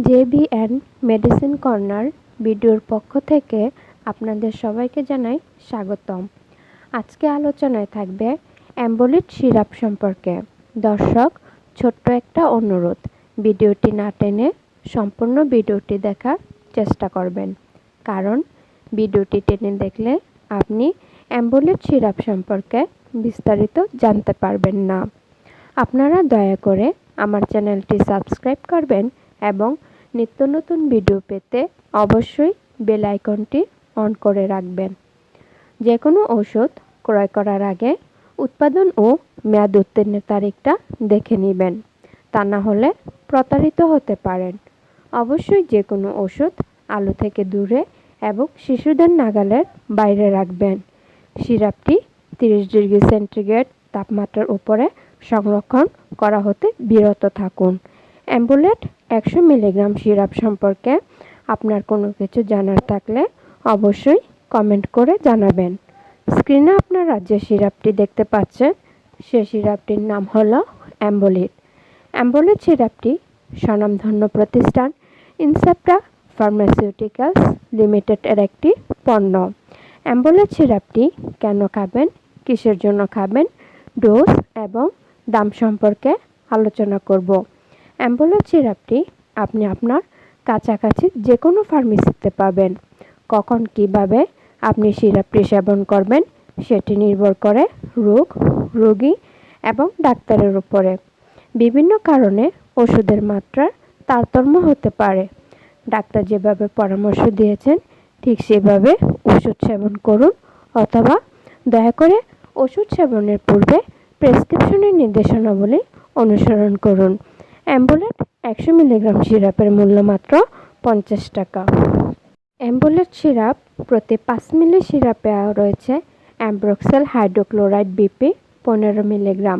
জেবিএন medicine corner ভিডিওর পক্ষ থেকে আপনাদের সবাইকে জানাই স্বাগতম। আজকে আলোচনায় থাকবে অ্যাম্বোলিট সিরাপ সম্পর্কে। দর্শক, ছোট্ট একটা অনুরোধ, ভিডিওটি না টেনে সম্পূর্ণ ভিডিওটি দেখার চেষ্টা করবেন, কারণ ভিডিওটি টেনে দেখলে আপনি অ্যাম্বোলিট সিরাপ সম্পর্কে বিস্তারিত জানতে পারবেন না। আপনারা দয়া করে আমার চ্যানেলটি সাবস্ক্রাইব করবেন এবং নিত্য নতুন ভিডিও পেতে অবশ্যই বেল আইকনটি অন করে রাখবেন। যে কোনো ঔষধ ক্রয় করার আগে উৎপাদন ও মেয়াদ উত্তীর্ণের তারিখটা দেখে নেবেন, তা না হলে প্রতারিত হতে পারেন। অবশ্যই যে কোনো ওষুধ আলো থেকে দূরে এবং শিশুদের নাগালের বাইরে রাখবেন। সিরাপটি 30 ডিগ্রি সেন্টিগ্রেড তাপমাত্রার উপরে সংরক্ষণ করা হতে বিরত থাকুন। অ্যাম্বোলেট 100 মিলিগ্রাম সিরাপ সম্পর্কে আপনার কোনো কিছু জানার থাকলে অবশ্যই কমেন্ট করে জানাবেন। স্ক্রিনে আপনারা যে সিরাপটি দেখতে পাচ্ছেন সে সিরাপটির নাম হলো অ্যাম্বোলিট। অ্যাম্বোলিট সিরাপটি স্বনামধন্য প্রতিষ্ঠান ইনসেপ্টা ফার্মাসিউটিক্যালস লিমিটেড এর একটি পণ্য। অ্যাম্বোলিট সিরাপটি কেন খাবেন, কিসের জন্য খাবেন, ডোজ এবং দাম সম্পর্কে আলোচনা করব। অ্যাম্বোলিট সিরাপটি আপনি আপনার কাছাকাছি যে কোনো ফার্মেসিতে পাবেন। কখন কিভাবে আপনি সিরাপটি সেবন করবেন সেটি নির্ভর করে রোগী এবং ডাক্তারের উপরে। বিভিন্ন কারণে ওষুধের মাত্রার তারতম্য হতে পারে। ডাক্তার যেভাবে পরামর্শ দিয়েছেন ঠিক সেভাবে ওষুধ সেবন করুন, অথবা দয়া করে ওষুধ সেবনের পূর্বে প্রেসক্রিপশনের নির্দেশনাবলী অনুসরণ করুন। অ্যাম্বোলেট 100 মিলিগ্রাম সিরাপের মূল্য মাত্র 50 টাকা। অ্যাম্বোলেট সিরাপ প্রতি 5 মিলি সিরাপে রয়েছে ambroxol hydrochloride BP 15 milligram.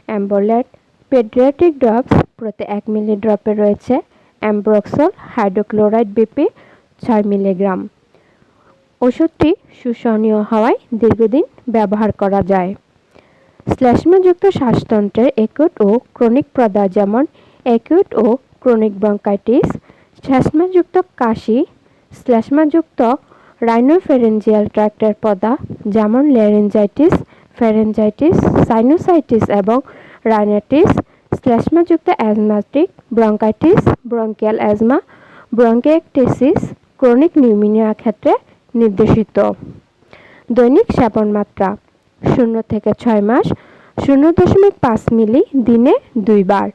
Ambolet paediatric drops প্রতি 1 মিলি ড্রপে রয়েছে অ্যাম্ব্রক্সল হাইড্রোক্লোরাইড বিপি 6 মিলিগ্রাম। ওষুধটি শোষণীয় হওয়ায় দীর্ঘদিন ব্যবহার করা যায়। শ্লেষ্মাযুক্ত শ্বাসতন্ত্রের অ্যাকিউট ও ক্রনিক প্রদাহ যেমন অ্যাকিউট ও ক্রনিক ব্রঙ্কাইটিস, শ্লেষ্মাযুক্ত কাশি, শ্লেষ্মাযুক্ত রাইনোফেরেঞ্জিয়াল ট্র্যাক্টের প্রদাহ যেমন ল্যারিঞ্জাইটিস, ফ্যারেঞ্জাইটিস, সাইনোসাইটিস এবং রাইনাইটিস, শ্লেষ্মাযুক্ত asthmatic bronchitis, bronchial asthma, bronchiectasis, chronic pneumonia ক্ষেত্রে নির্দেশিত। দৈনিক সেবন মাত্রা 0 থেকে 6 মাস 0.5 মিলি দিনে 2 বার,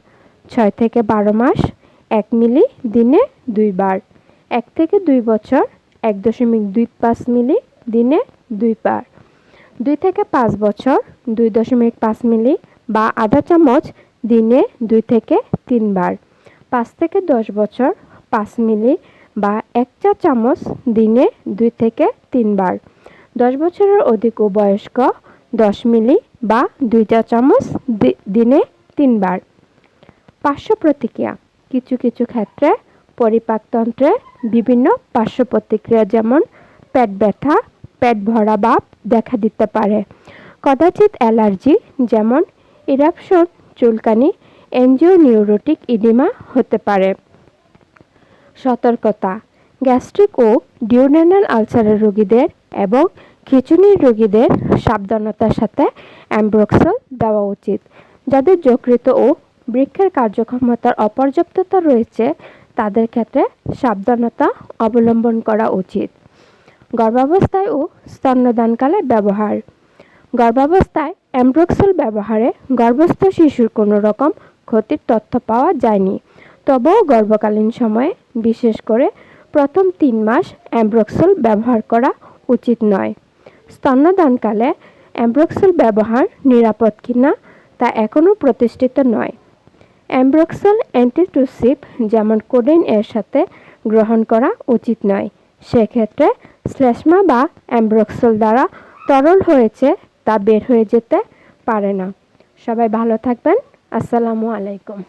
6 থেকে 12 মাস 1 মিলি দিনে 2 বার, 1 থেকে 2 বছর 1.25 মিলি দিনে 2 বার, 2 থেকে 5 বছর 2.5 মিলি বা আধা চামচ দিনে 2 থেকে 3 বার, 5 থেকে 10 বছর 5 মিলি বা 1 চা চামচ দিনে 2 থেকে 3 বার, 10 বছরের অধিক ও বয়স্ক 10 মিলি বা 2 চা চামচ দিনে 3 বার। পার্শ্ব প্রতিক্রিয়া: কিছু কিছু ক্ষেত্রে পরিপাকতন্ত্রে বিভিন্ন পার্শ্ব প্রতিক্রিয়া যেমন পেট ব্যথা, পেট ভরা ভাব দেখা দিতে পারে। কদাচিৎ অ্যালার্জি যেমন ইরাপশন, চুলকানি, এনজিওনিউরোটিক ইডিমা হতে পারে। সতর্কতা: গ্যাস্ট্রিক ও ডিউডেনাল আলসারের রোগীদের এবং খিঁচুনির রোগীদের সাবধানতার সাথে অ্যামব্রক্সল দেওয়া উচিত। যাদের যকৃত ও বৃক্কের কার্যক্ষমতার অপর্যাপ্ততা রয়েছে তাদের ক্ষেত্রে সাবধানতা অবলম্বন করা উচিত। গর্ভাবস্থায় ও স্তন্যদানকালে ব্যবহার: গর্ভাবস্থায় অ্যামব্রক্সল ব্যবহারে গর্ভস্থ শিশুর কোনো রকম ক্ষতির তথ্য পাওয়া যায়নি। তবুও গর্ভকালীন সময়ে, বিশেষ করে প্রথম 3 মাস অ্যামব্রক্সল ব্যবহার করা উচিত নয়। স্তন্যদানকালে অ্যামব্রক্সল ব্যবহার নিরাপদ কিনা তা এখনও প্রতিষ্ঠিত নয়। অ্যামব্রক্সল অ্যান্টিটুসিভ যেমন কোডেইন এর সাথে গ্রহণ করা উচিত নয়। সেক্ষেত্রে শ্লেষ্মা বা অ্যামব্রক্সল দ্বারা তরল হয়েছে তা বের হয়ে যেতে পারে না। সবাই ভালো থাকবেন। আসসালামু আলাইকুম।